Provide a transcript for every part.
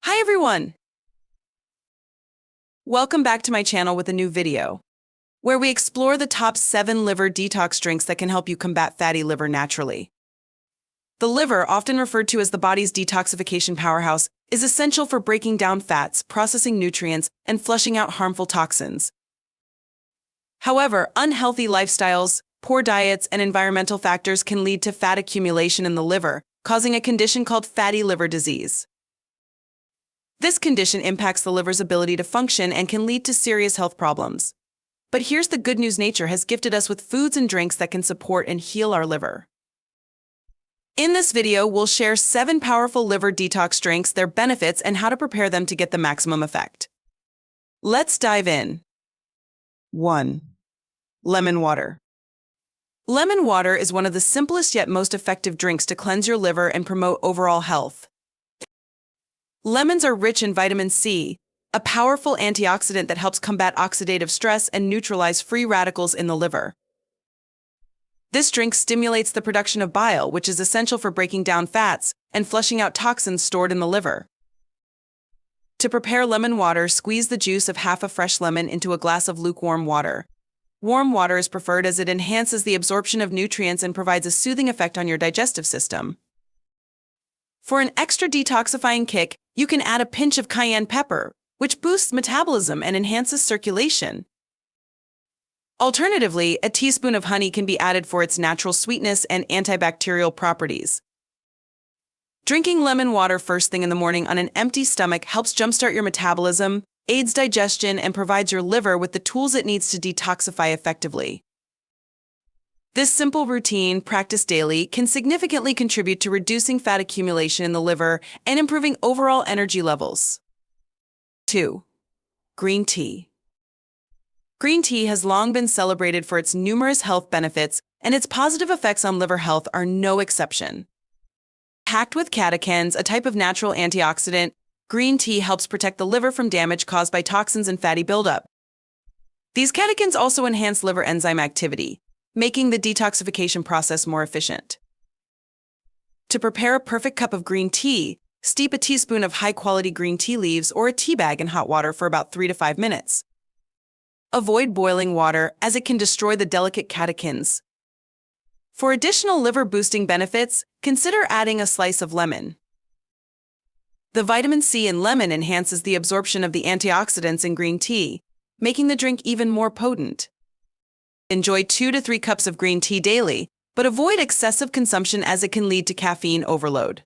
Hi everyone! Welcome back to my channel with a new video, where we explore the top 7 liver detox drinks that can help you combat fatty liver naturally. The liver, often referred to as the body's detoxification powerhouse, is essential for breaking down fats, processing nutrients, and flushing out harmful toxins. However, unhealthy lifestyles, poor diets, and environmental factors can lead to fat accumulation in the liver, causing a condition called fatty liver disease. This condition impacts the liver's ability to function and can lead to serious health problems. But here's the good news: nature has gifted us with foods and drinks that can support and heal our liver. In this video, we'll share 7 powerful liver detox drinks, their benefits, and how to prepare them to get the maximum effect. Let's dive in. 1. Lemon water. Lemon water is one of the simplest yet most effective drinks to cleanse your liver and promote overall health. Lemons are rich in vitamin C, a powerful antioxidant that helps combat oxidative stress and neutralize free radicals in the liver. This drink stimulates the production of bile, which is essential for breaking down fats and flushing out toxins stored in the liver. To prepare lemon water, squeeze the juice of half a fresh lemon into a glass of lukewarm water. Warm water is preferred as it enhances the absorption of nutrients and provides a soothing effect on your digestive system. For an extra detoxifying kick, you can add a pinch of cayenne pepper, which boosts metabolism and enhances circulation. Alternatively, a teaspoon of honey can be added for its natural sweetness and antibacterial properties. Drinking lemon water first thing in the morning on an empty stomach helps jumpstart your metabolism, aids digestion, and provides your liver with the tools it needs to detoxify effectively. This simple routine, practiced daily, can significantly contribute to reducing fat accumulation in the liver and improving overall energy levels. 2. Green tea. Green tea has long been celebrated for its numerous health benefits, and its positive effects on liver health are no exception. Packed with catechins, a type of natural antioxidant, green tea helps protect the liver from damage caused by toxins and fatty buildup. These catechins also enhance liver enzyme activity, making the detoxification process more efficient. To prepare a perfect cup of green tea, steep a teaspoon of high-quality green tea leaves or a tea bag in hot water for about 3 to 5 minutes. Avoid boiling water, as it can destroy the delicate catechins. For additional liver-boosting benefits, consider adding a slice of lemon. The vitamin C in lemon enhances the absorption of the antioxidants in green tea, making the drink even more potent. Enjoy 2 to 3 cups of green tea daily, but avoid excessive consumption as it can lead to caffeine overload.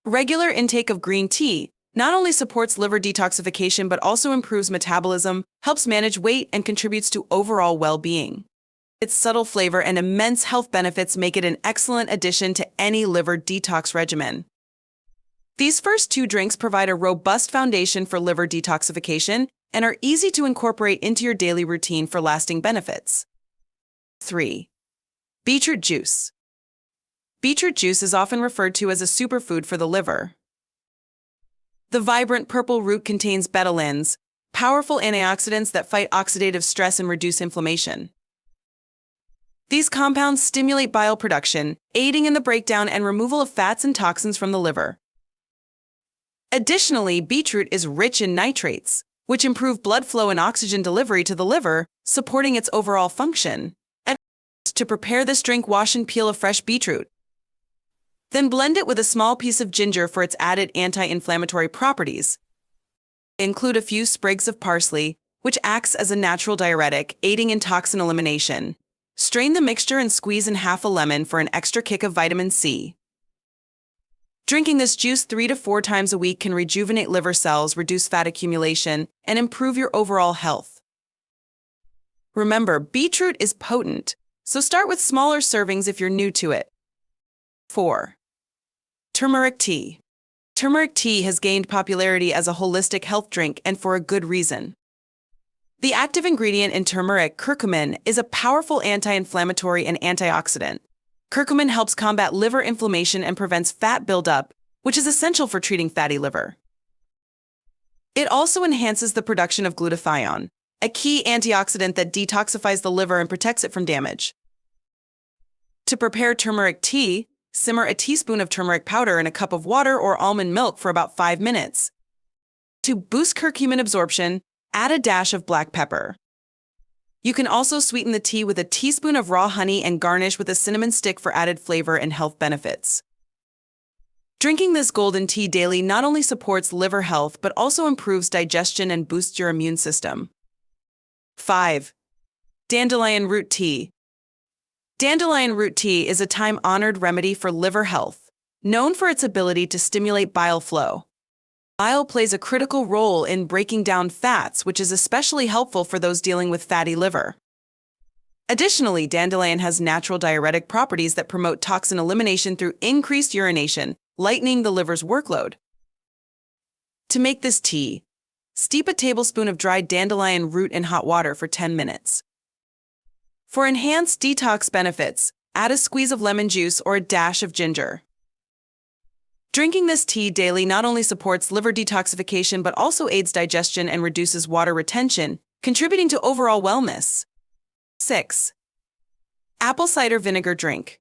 Regular intake of green tea not only supports liver detoxification but also improves metabolism, helps manage weight, and contributes to overall well-being. Its subtle flavor and immense health benefits make it an excellent addition to any liver detox regimen. These first 2 drinks provide a robust foundation for liver detoxification and are easy to incorporate into your daily routine for lasting benefits. 3. Beetroot juice. Beetroot juice is often referred to as a superfood for the liver. The vibrant purple root contains betalains, powerful antioxidants that fight oxidative stress and reduce inflammation. These compounds stimulate bile production, aiding in the breakdown and removal of fats and toxins from the liver. Additionally, beetroot is rich in nitrates, which improve blood flow and oxygen delivery to the liver, supporting its overall function. To prepare this drink, wash and peel a fresh beetroot. Then blend it with a small piece of ginger for its added anti-inflammatory properties. Include a few sprigs of parsley, which acts as a natural diuretic, aiding in toxin elimination. Strain the mixture and squeeze in half a lemon for an extra kick of vitamin C. Drinking this juice 3 to 4 times a week can rejuvenate liver cells, reduce fat accumulation, and improve your overall health. Remember, beetroot is potent, so start with smaller servings if you're new to it. 4. Turmeric tea. Turmeric tea has gained popularity as a holistic health drink, and for a good reason. The active ingredient in turmeric, curcumin, is a powerful anti-inflammatory and antioxidant. Curcumin helps combat liver inflammation and prevents fat buildup, which is essential for treating fatty liver. It also enhances the production of glutathione, a key antioxidant that detoxifies the liver and protects it from damage. To prepare turmeric tea, Simmer a teaspoon of turmeric powder in a cup of water or almond milk for about 5 minutes. To boost curcumin absorption, add a dash of black pepper. You can also sweeten the tea with a teaspoon of raw honey and garnish with a cinnamon stick for added flavor and health benefits. Drinking this golden tea daily not only supports liver health but also improves digestion and boosts your immune system. 5. Dandelion Root Tea. Dandelion root tea is a time-honored remedy for liver health, known for its ability to stimulate bile flow. Bile plays a critical role in breaking down fats, which is especially helpful for those dealing with fatty liver. Additionally, dandelion has natural diuretic properties that promote toxin elimination through increased urination, lightening the liver's workload. To make this tea, steep a tablespoon of dried dandelion root in hot water for 10 minutes. For enhanced detox benefits, add a squeeze of lemon juice or a dash of ginger. Drinking this tea daily not only supports liver detoxification but also aids digestion and reduces water retention, contributing to overall wellness. 6. Apple cider vinegar drink.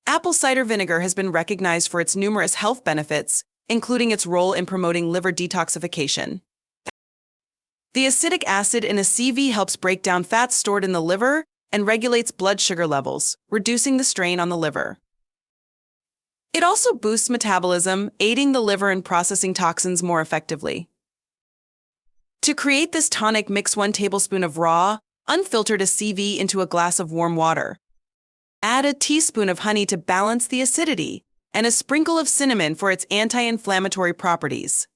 Apple cider vinegar has been recognized for its numerous health benefits, including its role in promoting liver detoxification. The acidic acid in a CV helps break down fats stored in the liver and regulates blood sugar levels, reducing the strain on the liver. It also boosts metabolism, aiding the liver in processing toxins more effectively. To create this tonic, mix 1 tablespoon of raw, unfiltered CV into a glass of warm water. Add a teaspoon of honey to balance the acidity, and a sprinkle of cinnamon for its anti-inflammatory properties.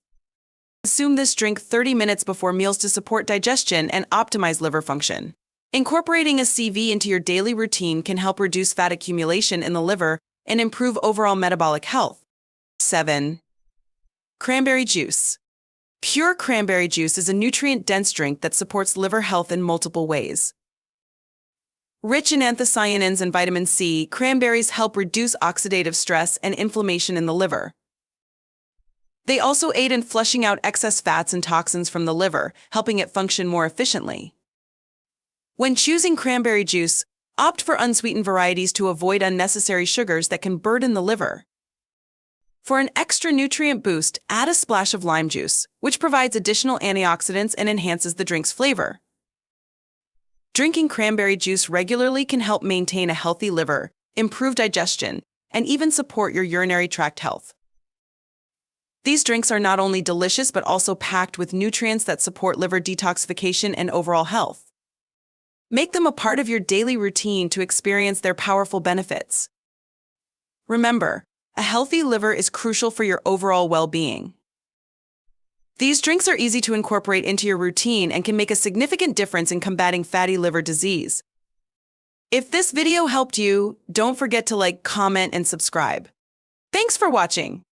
Consume this drink 30 minutes before meals to support digestion and optimize liver function. Incorporating a CV into your daily routine can help reduce fat accumulation in the liver and improve overall metabolic health. 7. Cranberry Juice. Pure cranberry juice is a nutrient-dense drink that supports liver health in multiple ways. Rich in anthocyanins and vitamin C, cranberries help reduce oxidative stress and inflammation in the liver. They also aid in flushing out excess fats and toxins from the liver, helping it function more efficiently. When choosing cranberry juice, opt for unsweetened varieties to avoid unnecessary sugars that can burden the liver. For an extra nutrient boost, add a splash of lime juice, which provides additional antioxidants and enhances the drink's flavor. Drinking cranberry juice regularly can help maintain a healthy liver, improve digestion, and even support your urinary tract health. These drinks are not only delicious but also packed with nutrients that support liver detoxification and overall health. Make them a part of your daily routine to experience their powerful benefits. Remember, a healthy liver is crucial for your overall well-being. These drinks are easy to incorporate into your routine and can make a significant difference in combating fatty liver disease. If this video helped you, don't forget to like, comment, and subscribe. Thanks for watching.